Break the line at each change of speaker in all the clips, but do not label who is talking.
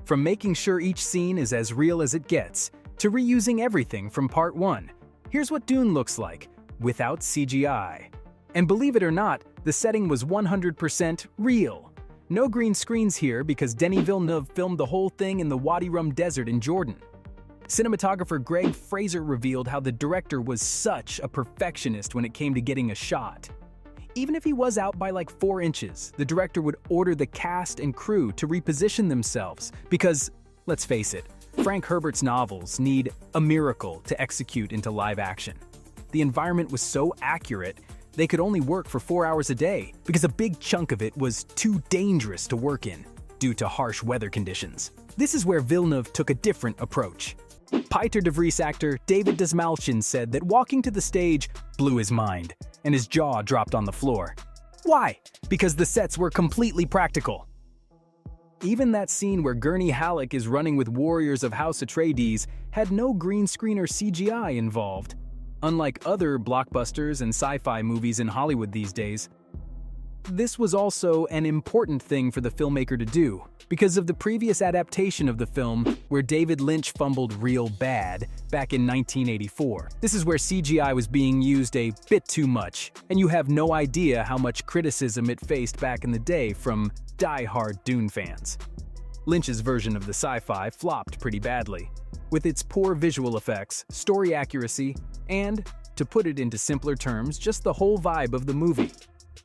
From making sure each scene is as real as it gets, to reusing everything from part 1. Here's what Dune looks like, without CGI. And believe it or not, the setting was 100% real. No green screens here because Denis Villeneuve filmed the whole thing in the Wadi Rum Desert in Jordan. Cinematographer Greg Fraser revealed how the director was such a perfectionist when it came to getting a shot. Even if he was out by like 4 inches, the director would order the cast and crew to reposition themselves because, let's face it, Frank Herbert's novels need a miracle to execute into live action. The environment was so accurate, they could only work for 4 hours a day because a big chunk of it was too dangerous to work in due to harsh weather conditions. This is where Villeneuve took a different approach. Pieter de Vries actor David Desmalchian said that walking to the stage blew his mind, and his jaw dropped on the floor. Why? Because the sets were completely practical. Even that scene where Gurney Halleck is running with warriors of House Atreides had no green screen or CGI involved. Unlike other blockbusters and sci-fi movies in Hollywood these days, this was also an important thing for the filmmaker to do, because of the previous adaptation of the film where David Lynch fumbled real bad back in 1984. This is where CGI was being used a bit too much, and you have no idea how much criticism it faced back in the day from die-hard Dune fans. Lynch's version of the sci-fi flopped pretty badly, with its poor visual effects, story accuracy, and, to put it into simpler terms, just the whole vibe of the movie.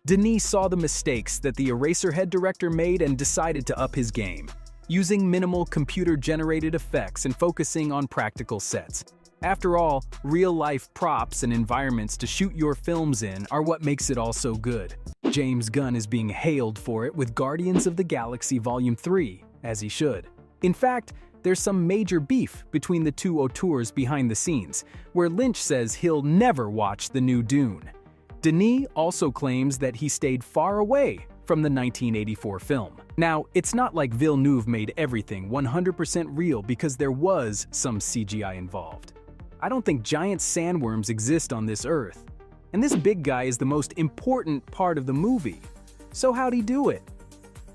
Denis saw the mistakes that the Eraserhead director made and decided to up his game, using minimal computer-generated effects and focusing on practical sets. After all, real-life props and environments to shoot your films in are what makes it all so good. James Gunn is being hailed for it with Guardians of the Galaxy Volume 3, as he should. In fact, there's some major beef between the two auteurs behind the scenes, where Lynch says he'll never watch the new Dune. Denis also claims that he stayed far away from the 1984 film. Now, it's not like Villeneuve made everything 100% real because there was some CGI involved. I don't think giant sandworms exist on this Earth. And this big guy is the most important part of the movie. So how'd he do it?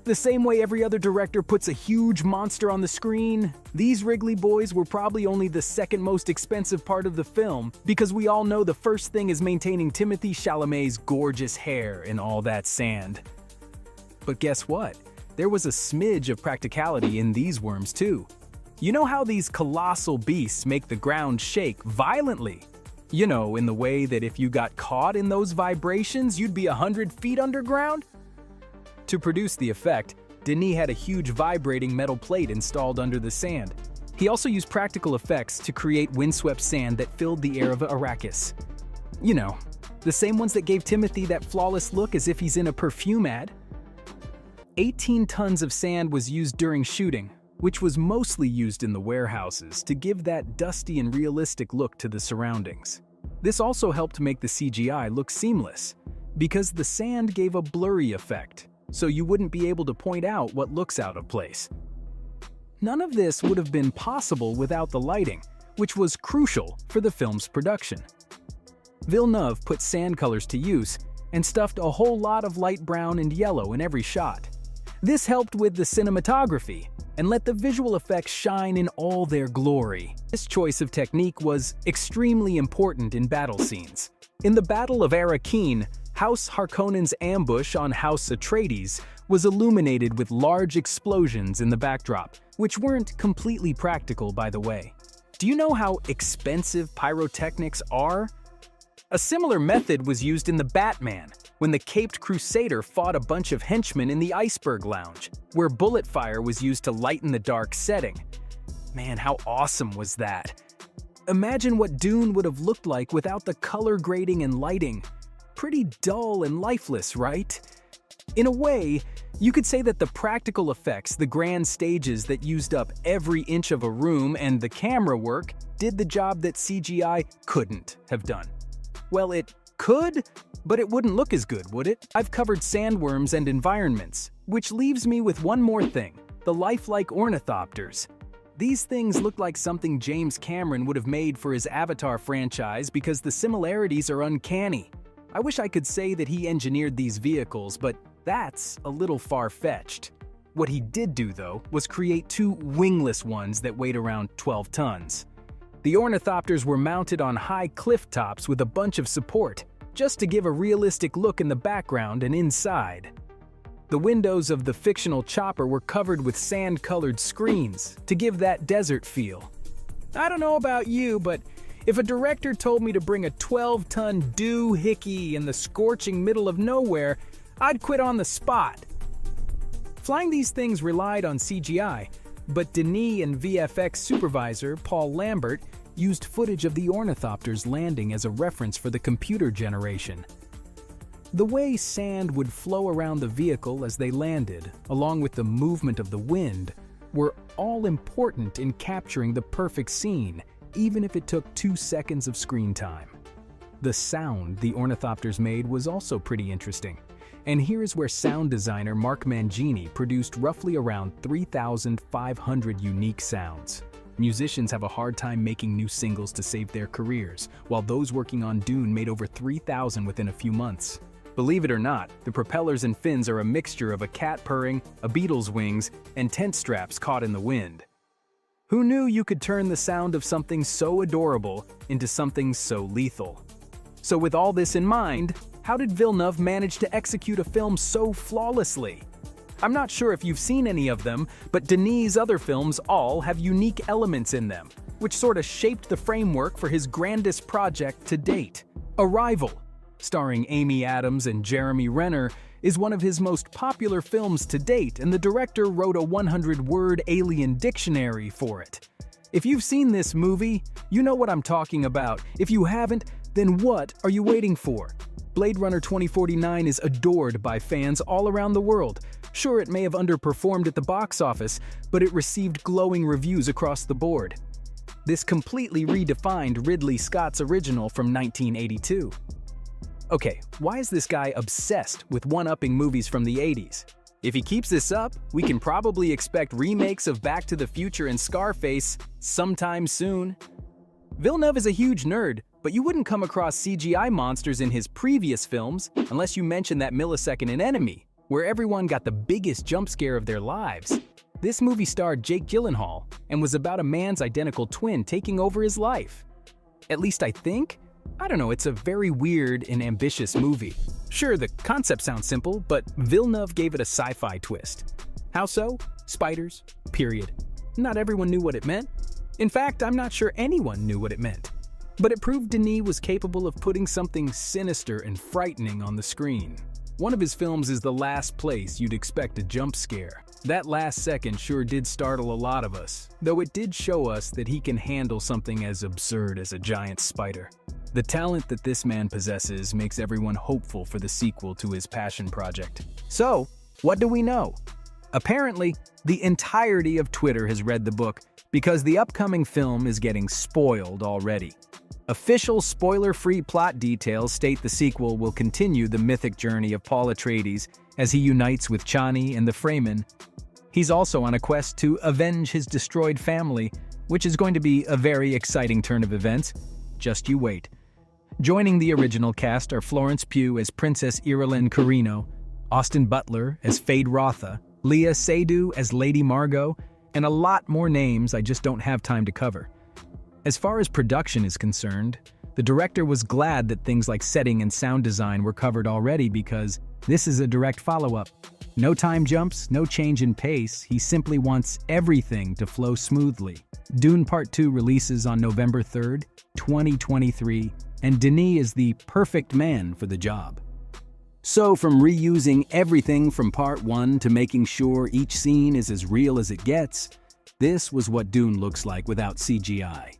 The same way every other director puts a huge monster on the screen, these Wrigley boys were probably only the second most expensive part of the film because we all know the first thing is maintaining Timothée Chalamet's gorgeous hair in all that sand. But guess what? There was a smidge of practicality in these worms too. You know how these colossal beasts make the ground shake violently? You know, in the way that if you got caught in those vibrations, you'd be 100 feet underground? To produce the effect, Denis had a huge vibrating metal plate installed under the sand. He also used practical effects to create windswept sand that filled the air of Arrakis. You know, the same ones that gave Timothy that flawless look as if he's in a perfume ad. 18 tons of sand was used during shooting, which was mostly used in the warehouses to give that dusty and realistic look to the surroundings. This also helped make the CGI look seamless, because the sand gave a blurry effect, so you wouldn't be able to point out what looks out of place. None of this would have been possible without the lighting, which was crucial for the film's production. Villeneuve put sand colors to use and stuffed a whole lot of light brown and yellow in every shot. This helped with the cinematography and let the visual effects shine in all their glory. This choice of technique was extremely important in battle scenes. In the Battle of Arrakeen, House Harkonnen's ambush on House Atreides was illuminated with large explosions in the backdrop, which weren't completely practical, by the way. Do you know how expensive pyrotechnics are? A similar method was used in The Batman, when the Caped Crusader fought a bunch of henchmen in the Iceberg Lounge, where bullet fire was used to lighten the dark setting. Man, how awesome was that? Imagine what Dune would have looked like without the color grading and lighting. Pretty dull and lifeless, right? In a way, you could say that the practical effects, the grand stages that used up every inch of a room, and the camera work did the job that CGI couldn't have done. Well, it could, but it wouldn't look as good, would it? I've covered sandworms and environments, which leaves me with one more thing, the lifelike ornithopters. These things look like something James Cameron would have made for his Avatar franchise because the similarities are uncanny. I wish I could say that he engineered these vehicles, but that's a little far-fetched. What he did do, though, was create two wingless ones that weighed around 12 tons. The ornithopters were mounted on high cliff tops with a bunch of support, just to give a realistic look in the background and inside. The windows of the fictional chopper were covered with sand-colored screens to give that desert feel. I don't know about you, but if a director told me to bring a 12-ton doohickey in the scorching middle of nowhere, I'd quit on the spot. Flying these things relied on CGI, but Denis and VFX supervisor Paul Lambert used footage of the ornithopters landing as a reference for the computer generation. The way sand would flow around the vehicle as they landed, along with the movement of the wind, were all important in capturing the perfect scene, even if it took 2 seconds of screen time. The sound the ornithopters made was also pretty interesting. And here is where sound designer Mark Mangini produced roughly around 3,500 unique sounds. Musicians have a hard time making new singles to save their careers, while those working on Dune made over 3,000 within a few months. Believe it or not, the propellers and fins are a mixture of a cat purring, a beetle's wings, and tent straps caught in the wind. Who knew you could turn the sound of something so adorable into something so lethal? So with all this in mind, how did Villeneuve manage to execute a film so flawlessly? I'm not sure if you've seen any of them, but Denis' other films all have unique elements in them, which sort of shaped the framework for his grandest project to date. Arrival, starring Amy Adams and Jeremy Renner, is one of his most popular films to date, and the director wrote a 100-word alien dictionary for it. If you've seen this movie, you know what I'm talking about. If you haven't, then what are you waiting for? Blade Runner 2049 is adored by fans all around the world. Sure, it may have underperformed at the box office, but it received glowing reviews across the board. This completely redefined Ridley Scott's original from 1982. Okay, why is this guy obsessed with one-upping movies from the 80s? If he keeps this up, we can probably expect remakes of Back to the Future and Scarface sometime soon. Villeneuve is a huge nerd, but you wouldn't come across CGI monsters in his previous films unless you mention that millisecond in Enemy, where everyone got the biggest jump scare of their lives. This movie starred Jake Gyllenhaal and was about a man's identical twin taking over his life. At least I think? I don't know, it's a very weird and ambitious movie. Sure, the concept sounds simple, but Villeneuve gave it a sci-fi twist. How so? Spiders, period. Not everyone knew what it meant. In fact, I'm not sure anyone knew what it meant. But it proved Denis was capable of putting something sinister and frightening on the screen. One of his films is the last place you'd expect a jump scare. That last second sure did startle a lot of us, though it did show us that he can handle something as absurd as a giant spider. The talent that this man possesses makes everyone hopeful for the sequel to his passion project. So, what do we know? Apparently, the entirety of Twitter has read the book because the upcoming film is getting spoiled already. Official spoiler-free plot details state the sequel will continue the mythic journey of Paul Atreides as he unites with Chani and the Fremen. He's also on a quest to avenge his destroyed family, which is going to be a very exciting turn of events. Just you wait. Joining the original cast are Florence Pugh as Princess Irulan Carino, Austin Butler as Fade Rotha, Leah Seydoux as Lady Margot, and a lot more names I just don't have time to cover. As far as production is concerned, the director was glad that things like setting and sound design were covered already because this is a direct follow-up. No time jumps, no change in pace, he simply wants everything to flow smoothly. Dune Part 2 releases on November 3rd, 2023, and Denis is the perfect man for the job. So from reusing everything from Part 1 to making sure each scene is as real as it gets, this was what Dune looks like without CGI.